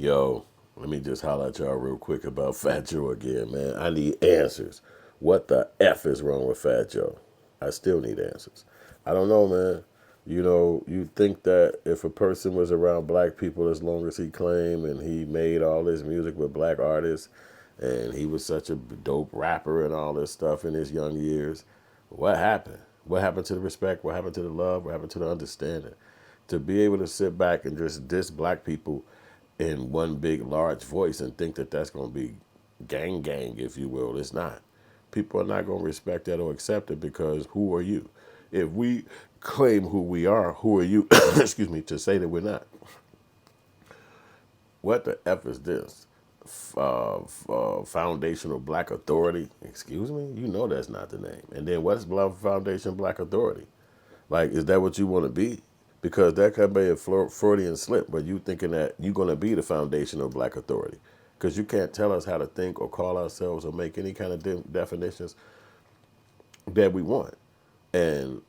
Yo, let me just holler at y'all real quick about Fat Joe again, man. I need answers. What the F is wrong with Fat Joe? I still need answers. I don't know, man. You think that if a person was around black people as long as he claimed and he made all this music with black artists and he was such a dope rapper and all this stuff in his young years, what happened? What happened to the respect? What happened to the love? What happened to the understanding? To be able to sit back and just diss black people in one big large voice and think that that's going to be gang, if you will. It's not. People are not going to respect that or accept it because who are you? If we claim who we are, who are you, excuse me, to say that we're not? What the F is this? Foundational Black Authority? Excuse me? You know that's not the name. And then what's Foundation Black Authority? Like, is that what you want to be? Because that could be a Freudian slip, but you thinking that you're going to be the foundational black authority. Because you can't tell us how to think or call ourselves or make any kind of definitions that we want. And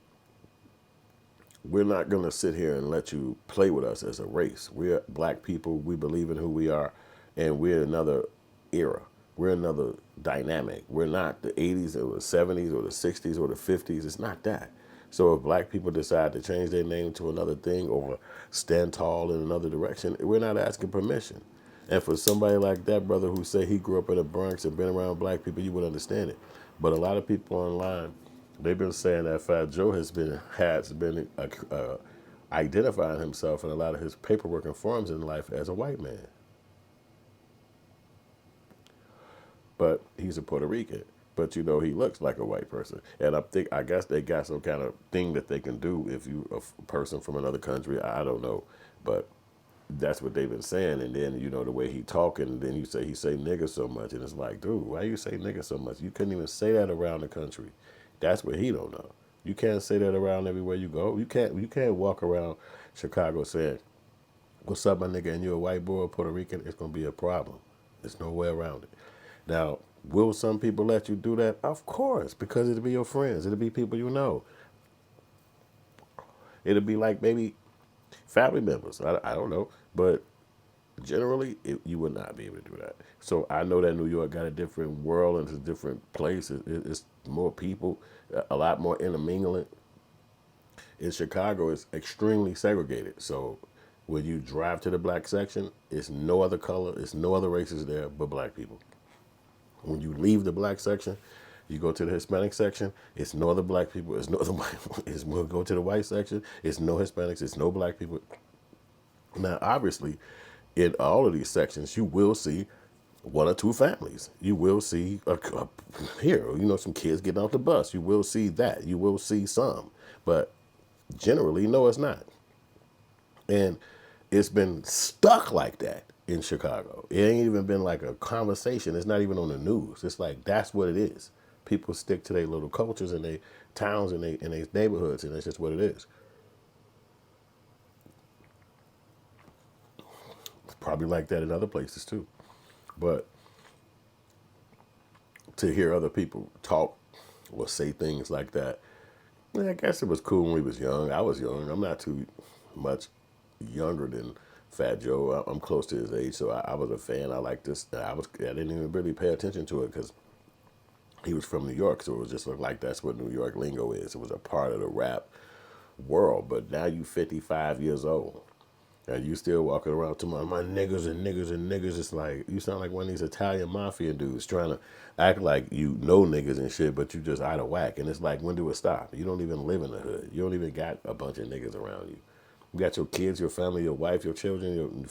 we're not going to sit here and let you play with us as a race. We're black people. We believe in who we are. And we're another era. We're another dynamic. We're not the 80s or the 70s or the 60s or the 50s. It's not that. So if black people decide to change their name to another thing or stand tall in another direction, we're not asking permission. And for somebody like that brother who say he grew up in the Bronx and been around black people, you would understand it. But a lot of people online, they've been saying that Fat Joe has been identifying himself in a lot of his paperwork and forms in life as a white man. But he's a Puerto Rican. But he looks like a white person, and I guess they got some kind of thing that they can do if you a person from another country. I don't know, but that's what they've been saying. And then the way he talking, and then he say nigga so much, and it's like, dude, why you say nigga so much? You couldn't even say that around the country. That's what he don't know. You can't say that around everywhere you go. You can't walk around Chicago saying, "What's up, my nigga?" And you're a white boy or Puerto Rican. It's gonna be a problem. There's no way around it. Now, will some people let you do that? Of course, because it'll be your friends. It'll be people you know. It'll be like maybe family members. I don't know. But generally, you would not be able to do that. So I know that New York got a different world and it's a different place. It's more people, a lot more intermingling. In Chicago, it's extremely segregated. So when you drive to the black section, it's no other color, it's no other races there but black people. When you leave the black section, you go to the Hispanic section, it's no other black people, it's no other white. It's when you go to the white section, it's no Hispanics, it's no black people. Now, obviously, in all of these sections, you will see one or two families. You will see here, some kids getting off the bus. You will see that. You will see some, but generally, no, it's not. And it's been stuck like that in Chicago. It ain't even been like a conversation. It's not even on the news. It's like that's what it is. People stick to their little cultures and their towns and their neighborhoods, and that's just what it is. It's probably like that in other places too. But to hear other people talk or say things like that, I guess it was cool when we was young. I was young. I'm not too much younger than Fat Joe. I'm close to his age, so I was a fan. I liked this. I didn't even really pay attention to it because he was from New York, so it was just like that's what New York lingo is. It was a part of the rap world. But now you 55 years old. And you still walking around to my niggas and niggas and niggas. It's like you sound like one of these Italian mafia dudes trying to act like you know niggas and shit, but you just out of whack. And it's like, when do it stop? You don't even live in the hood. You don't even got a bunch of niggas around you. You got your kids, your family, your wife, your children,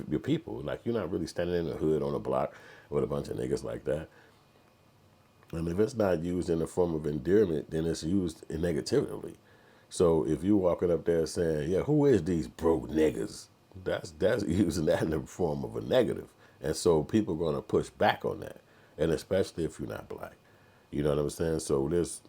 your people. Like, you're not really standing in the hood on a block with a bunch of niggas like that. And if it's not used in the form of endearment, then it's used negatively. So if you walking up there saying, "Yeah, who is these broke niggas?" That's using that in the form of a negative. And so people are gonna push back on that. And especially if you're not black. You know what I'm saying? So this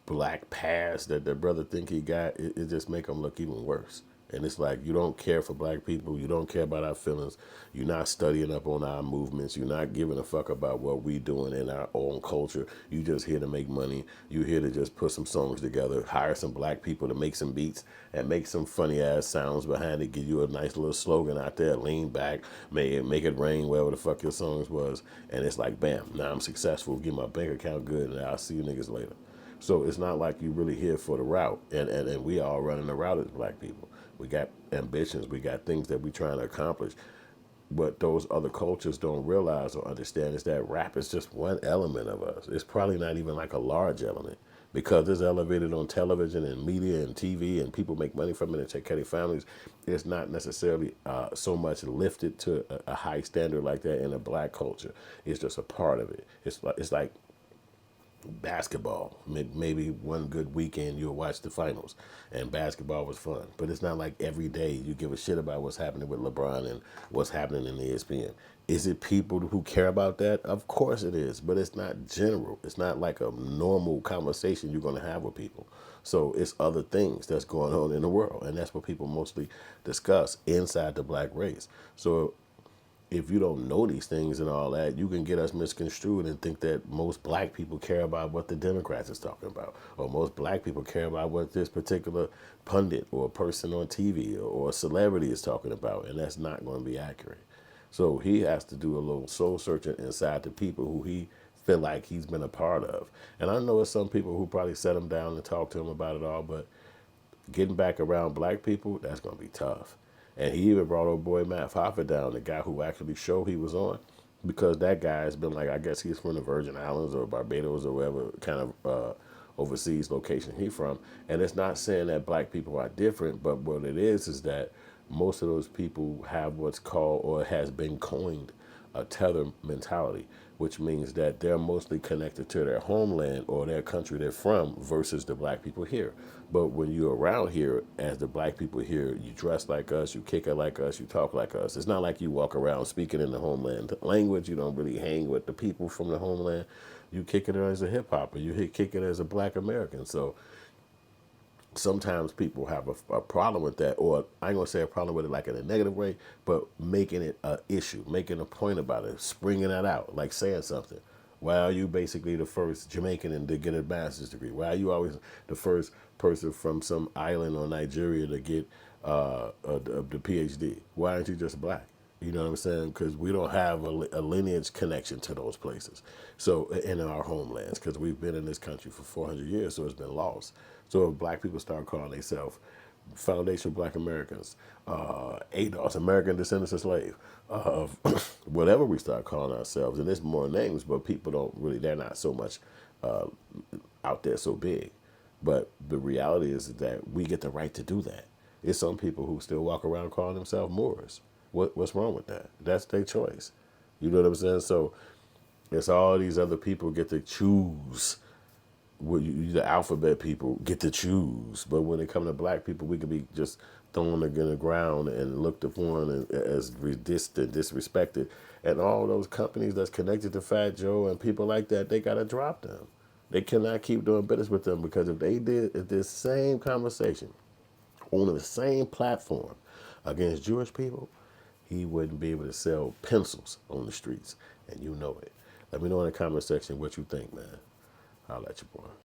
black past that the brother think he got, it just make him look even worse. And it's like, you don't care for black people. You don't care about our feelings. You're not studying up on our movements. You're not giving a fuck about what we doing in our own culture. You just here to make money. You here to just put some songs together, hire some black people to make some beats and make some funny ass sounds behind it. Give you a nice little slogan out there. Lean back, make it rain, wherever the fuck your songs was. And it's like, bam, now I'm successful. Get my bank account good, and I'll see you niggas later. So it's not like you really here for the route. And we all running the route as black people. We got ambitions. We got things that we trying to accomplish. What those other cultures don't realize or understand is that rap is just one element of us. It's probably not even like a large element because it's elevated on television and media and TV and people make money from it and take care of their families. It's not necessarily so much lifted to a high standard like that in a black culture. It's just a part of it. It's like basketball. Maybe one good weekend you'll watch the finals, and basketball was fun. But it's not like every day you give a shit about what's happening with LeBron and what's happening in ESPN. Is it people who care about that? Of course it is, but it's not general. It's not like a normal conversation you're going to have with people. So it's other things that's going on in the world, and that's what people mostly discuss inside the black race. So if you don't know these things and all that, you can get us misconstrued and think that most black people care about what the Democrats is talking about, or most black people care about what this particular pundit or person on TV or a celebrity is talking about, and that's not going to be accurate. So he has to do a little soul searching inside the people who he feel like he's been a part of. And I know there's some people who probably set him down and talk to him about it all, but getting back around black people, that's going to be tough. And he even brought old boy Matt Hoffa down, the guy who actually show he was on, because that guy has been like, I guess he's from the Virgin Islands or Barbados or wherever kind of overseas location he from. And it's not saying that black people are different, but what it is that most of those people have what's called or has been coined a tether mentality, which means that they're mostly connected to their homeland or their country they're from versus the black people here. But when you're around here, as the black people here, you dress like us, you kick it like us, you talk like us. It's not like you walk around speaking in the homeland language. You don't really hang with the people from the homeland. You kick it as a hip hopper. You kick it as a black American. So sometimes people have a problem with that, or I ain't gonna say a problem with it like in a negative way, but making it a issue, making a point about it, springing that out, like saying something. Why are you basically the first Jamaican to get a master's degree? Why are you always the first person from some island or Nigeria to get the PhD? Why aren't you just black? You know what I'm saying? Because we don't have a lineage connection to those places. So in our homelands, because we've been in this country for 400 years, so it's been lost. So if black people start calling themselves foundational black Americans, ADOS, American Descendants of Slave, whatever we start calling ourselves, and there's more names, but people don't really, they're not so much out there so big. But the reality is that we get the right to do that. It's some people who still walk around calling themselves Moors. What's wrong with that? That's their choice. You know what I'm saying? So it's all these other people get to choose. The alphabet people get to choose. But when it comes to black people, we could be just thrown in the ground and looked upon as distant, disrespected. And all those companies that's connected to Fat Joe and people like that, they got to drop them. They cannot keep doing business with them, because if this same conversation on the same platform against Jewish people, he wouldn't be able to sell pencils on the streets, and you know it. Let me know in the comment section what you think, man. I'll let you, boy.